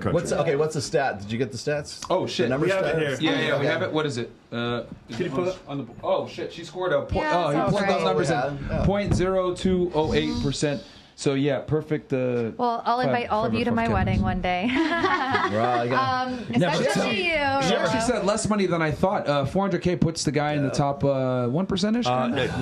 What's the stat? Did you get the stats? Oh shit, the we have stats? it here. Yeah, we have it. What is it? Can you put it on the? Oh shit, she scored a point. Yeah, He plugged those numbers in. 0.0208%. So yeah, perfect. Well, I'll invite all of you to my wedding one day. Especially you. She actually said less money than I thought. 400K puts the guy in the top 1%ish.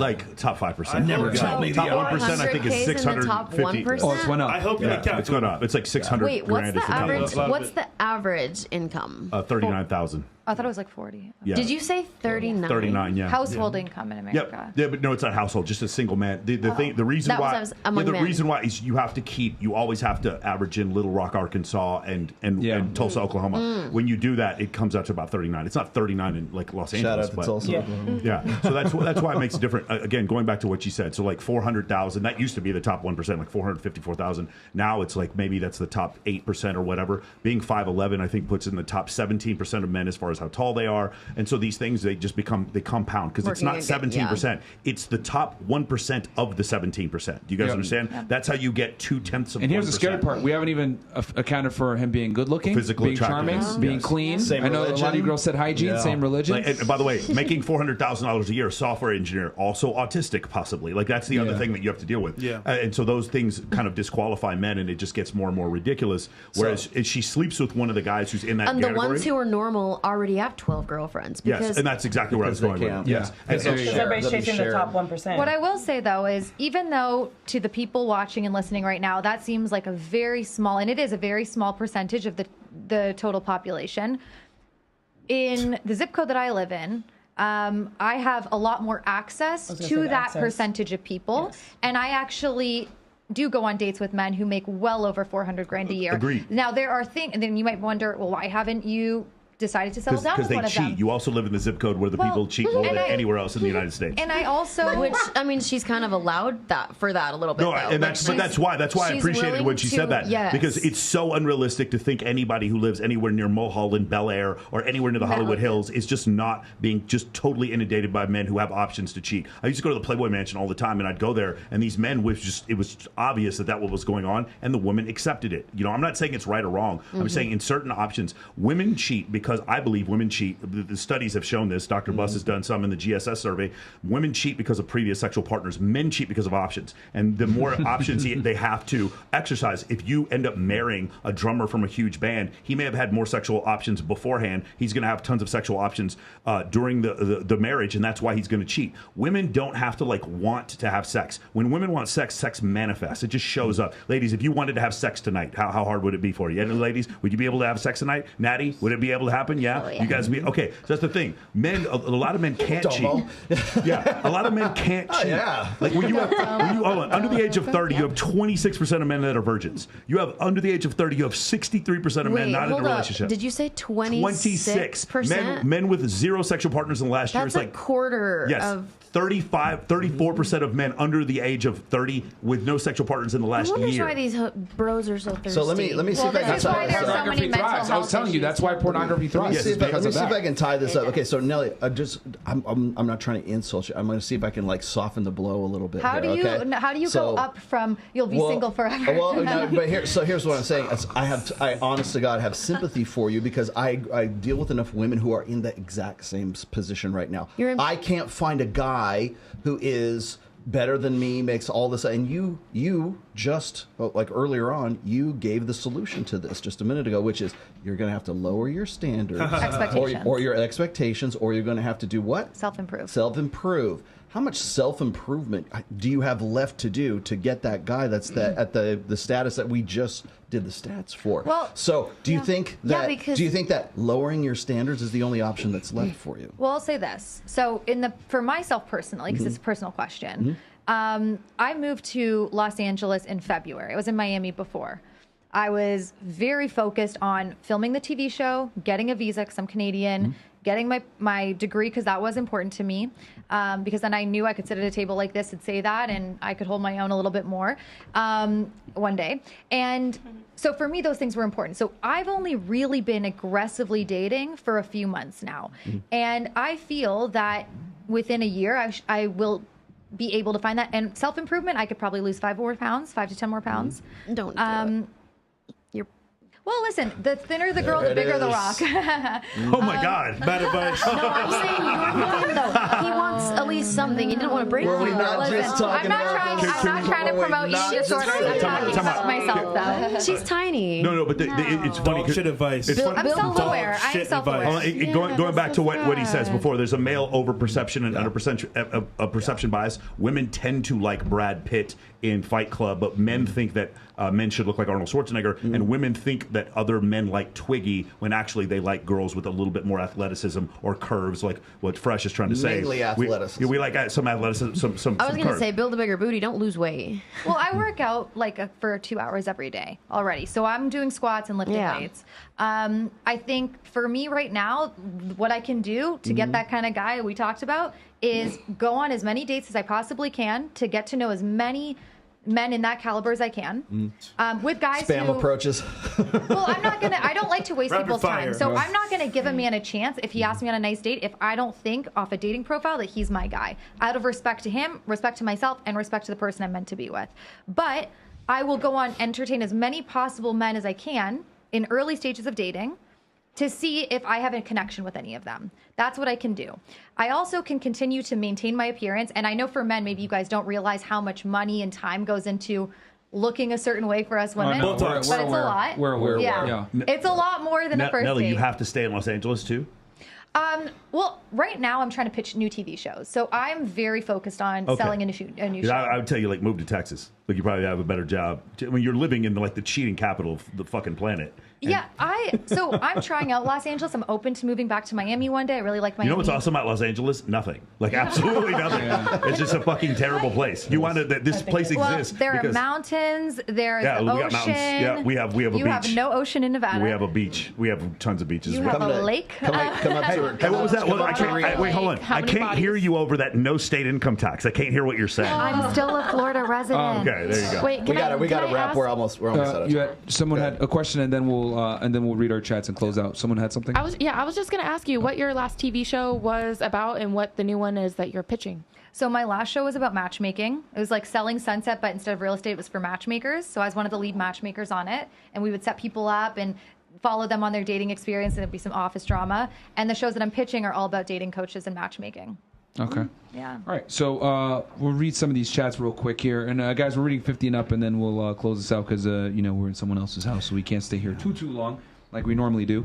Like top 5%. Never told me top 1%. I think is 650. Oh, it's went up. I hope you count. It's gone up. It's like 600. Wait, what's grand the is the top average? one. What's the average income? 39,000. I thought it was like 40. Yeah. Did you say 39? 39, yeah. Household income in America. Yeah, but no, it's not household. Just a single man. The reason That why was among the men. reason why is you always have to average in Little Rock, Arkansas, and Tulsa, Oklahoma. When you do that, it comes out to about 39. It's not 39 in like Los Angeles. Shout out to Tulsa, Oklahoma. Yeah, so that's why it makes it different. Again, going back to what you said, so like 400,000. That used to be the top 1%, like 454,000. Now it's like maybe that's the top 8% or whatever. Being 5'11", I think puts in the top 17% of men as far as how tall they are. And so these things, they compound because it's not 17%. It's the top 1% of the 17%. Do you guys understand? Yeah. That's how you get 0.2%. And here's the scary part: we haven't even accounted for him being good looking, being charming, being clean. Same I know religion. a lot of you girls said hygiene, same religion. And by the way, making $400,000 a year, software engineer, also autistic, possibly. Like that's the other thing that you have to deal with. Yeah. And so those things kind of disqualify men, and it just gets more and more ridiculous. Whereas if she sleeps with one of the guys who's in that And category, the ones who are normal already have 12 girlfriends. Yes, and that's exactly where I was going with. Yes. And so Because everybody's chasing the top 1%. What I will say, though, is even though to the people watching and listening right now, that seems like a very small, and it is a very small percentage of the total population. In the zip code that I live in, I have a lot more access to that percentage of people. Yes. And I actually do go on dates with men who make well over 400 grand a year. Agreed. Now, there are things, and then you might wonder, well, why haven't you decided to settle down with one of them? Because they cheat. You also live in the zip code where the people cheat more than anywhere else in the United States. And I also, which I mean, she's kind of allowed that a little bit. No, though. and that's why I appreciated when she said that, because it's so unrealistic to think anybody who lives anywhere near Mulholland, Bel Air, or anywhere near the Hollywood Hills is just not being just totally inundated by men who have options to cheat. I used to go to the Playboy Mansion all the time, and I'd go there, and these men it was obvious that what was going on, and the women accepted it. You know, I'm not saying it's right or wrong. I'm saying in certain options, women cheat because I believe women cheat. The studies have shown this. Dr. Buss has done some in the GSS survey. Women cheat because of previous sexual partners. Men cheat because of options. And the more options they have to exercise, if you end up marrying a drummer from a huge band, he may have had more sexual options beforehand. He's going to have tons of sexual options during the marriage, and that's why he's going to cheat. Women don't have to want to have sex. When women want sex, sex manifests. It just shows up. Ladies, if you wanted to have sex tonight, how hard would it be for you? And ladies, would you be able to have sex tonight? Natty, would it be able to happen? Yeah. Oh, yeah. You guys be okay. So that's the thing. Men, a lot of men can't cheat. Yeah, a lot of men can't cheat. Yeah. Like when you have hold on, under the age of 30, you have 26% of men that are virgins. You have under the age of 30, you have 63% of men not in a relationship. Did you say 26%? Men with zero sexual partners in the last year. That's It's like a quarter of 34% of men under the age of 30 with no sexual partners in the last I wonder year. why these bros are so thirsty. So let me see if I can This is why there's so many mental health I was telling you, that's why pornography thrives. Let me see if I can tie this up. Okay, so Nelly, I'm not trying to insult you. I'm going to see if I can soften the blow a little bit. How do you go up from you'll be single forever? Well, no, but here's what I'm saying. I honest to God have sympathy for you because I deal with enough women who are in the exact same position right now. I can't find a guy who is better than me, makes all this, and you just like earlier on, you gave the solution to this just a minute ago, which is you're going to have to lower your standards, or your expectations, or you're going to have to do what? Self-improve. How much self-improvement do you have left to do to get that guy that's at the status that we just did the stats for? Well, so do you think that lowering your standards is the only option that's left for you? Well, I'll say this. So for myself personally, because it's a personal question, I moved to Los Angeles in February. I was in Miami before. I was very focused on filming the TV show, getting a visa because I'm Canadian, getting my degree because that was important to me, because then I knew I could sit at a table like this and say that, and I could hold my own a little bit more one day. And so for me, those things were important. So I've only really been aggressively dating for a few months now. And I feel that within a year, I will be able to find that. And self-improvement, I could probably lose 5 to 10 more pounds. Don't do it. Well, listen, the thinner the girl, the bigger the rock. Oh my God, bad advice. No, I'm saying you're with him though. He wants at least something. He didn't want to break you. I'm not trying to promote eating disorders. I'm talking about myself, though. She's tiny. No, but it's funny. Shit advice. I'm self-aware. I am self-aware. Going back to what he says before, there's a male over-perception and under-perception bias. Women tend to like Brad Pitt in Fight Club, but men think that men should look like Arnold Schwarzenegger, and women think that other men like Twiggy when actually they like girls with a little bit more athleticism or curves, like what Fresh is trying to say. Mainly athleticism. We like some athleticism, some I was going to curve. say, build a bigger booty, don't lose weight. Well, I work out for 2 hours every day already, so I'm doing squats and lifting weights. I think for me right now, what I can do to get that kind of guy we talked about is go on as many dates as I possibly can to get to know as many men in that caliber as I can. With guys Spam approaches. Well, I don't like to waste people's time. So I'm not going to give a man a chance if he asks me on a nice date if I don't think off a dating profile that he's my guy. Out of respect to him, respect to myself, and respect to the person I'm meant to be with. But I will go on, entertain as many possible men as I can in early stages of dating to see if I have a connection with any of them. That's what I can do. I also can continue to maintain my appearance. And I know for men, maybe you guys don't realize how much money and time goes into looking a certain way for us women. But it's a lot. Yeah. It's a lot more than a first Nelly, date. you have to stay in Los Angeles too? Well, right now I'm trying to pitch new TV shows. So I'm very focused on selling a new show. I would tell you, like, move to Texas. Like, you probably have a better job. I mean, you're living in, like, the cheating capital of the fucking planet. Yeah, so I'm trying out Los Angeles. I'm open to moving back to Miami one day. I really like Miami. You know what's awesome about Los Angeles? Nothing. Like, absolutely nothing. It's just a fucking terrible place. You wanted that this place exists. Well, there are mountains. There's the we ocean. got mountains. Yeah, we have a beach. You have no ocean in Nevada. We have a beach. We have tons of beaches. You have a lake. Come up to Hey, what was that? Wait, hold on. I can't hear you over that no state income tax. I can't hear what you're saying. I'm still a Florida resident. Okay, there you go. Wait, we got to wrap. We're almost out of time. Someone had a question, and then we'll read our chats and close out. Someone had something? I was just going to ask you what your last TV show was about and what the new one is that you're pitching. So my last show was about matchmaking. It was like selling Sunset, but instead of real estate, it was for matchmakers. So I was one of the lead matchmakers on it, and we would set people up and follow them on their dating experience, and it'd be some office drama. And the shows that I'm pitching are all about dating coaches and matchmaking. Okay. Yeah. All right. So we'll read some of these chats real quick here. And guys, we're reading 50 and up, and then we'll close this out because, we're in someone else's house, so we can't stay here too long like we normally do.